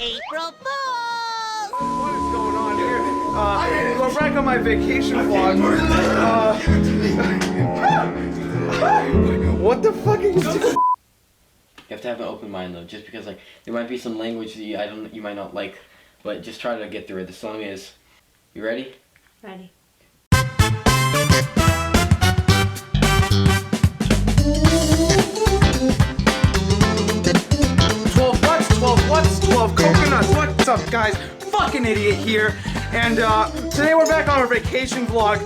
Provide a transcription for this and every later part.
April Fools! What is going on here? We're back on my vacation vlog. What the fuck are you doing? You have to have an open mind though, just because like there might be some language that you might not like, but just try to get through it. The song is, you ready? Ready. What's 12 coconuts? What's up, guys? Fucking idiot here. And today we're back on our vacation vlog.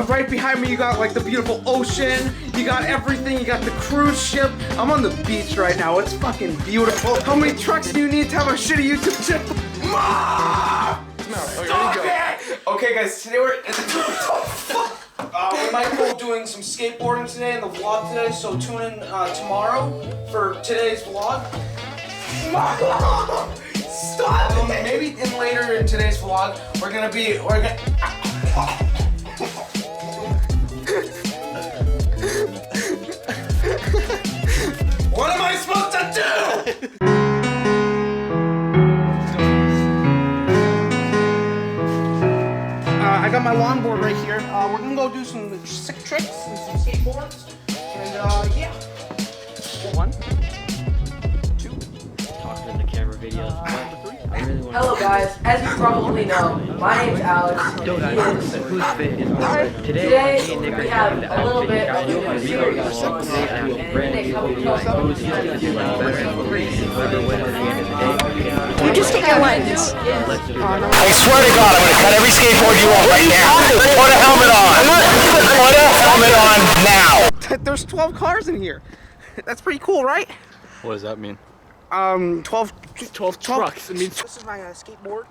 Right behind me you got like the beautiful ocean. You got everything. You got the cruise ship. I'm on the beach right now. It's fucking beautiful. How many trucks do you need to have a shitty YouTube channel? Stop it! Okay, guys. Today we're we might go doing some skateboarding today in the vlog today. So tune in tomorrow for today's vlog. Stop it! Maybe later in today's vlog, we're gonna. What am I supposed to do? I got my longboard right here. We're gonna go do some sick tricks and some skateboards. And yeah. 1, 2. Talking in the camera videos. Hello guys, as you probably know, my name's Alex. Today we have a little bit of a series. You just take your lens. I swear to God, I'm gonna cut every skateboard you want right now. Put a helmet on. Put a helmet on now. There's 12 cars in here. That's pretty cool, right? What does that mean? 12 trucks. It means this is my skateboard.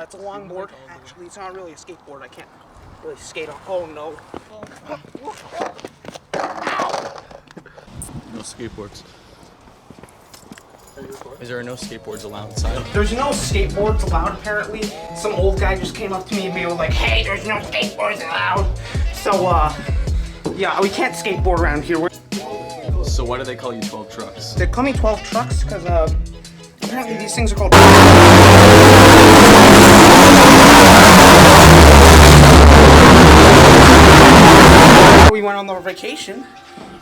It's a longboard. Actually, it's not really a skateboard. I can't really skate on. Oh no. No skateboards. Is there no skateboards allowed inside? There's no skateboards allowed apparently. Some old guy just came up to me and was like, "Hey, there's no skateboards allowed." So yeah, we can't skateboard around here. So why do they call you 12 trucks? They call me 12 trucks because apparently these things are called. We went on our vacation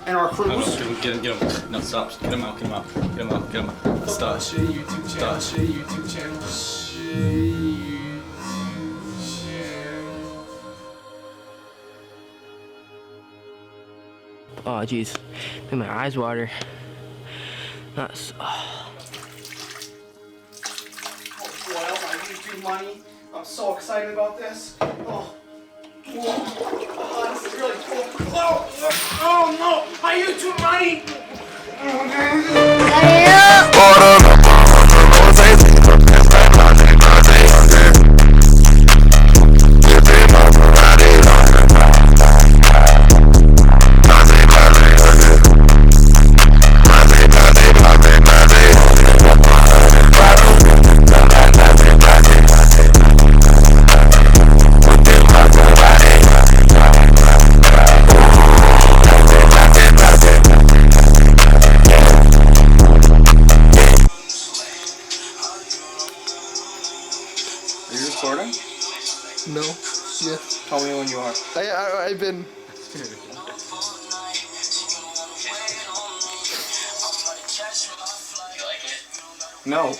and our cruise. Get him. No, stop. Get him out. Stop. Share YouTube channel. Share YouTube channel. Oh jeez, make my eyes water. That's. Well, my YouTube money. I'm so excited about this. Oh, this is really cool. Oh no, my YouTube money. No. Yes. Tell me when you are. I've been. No.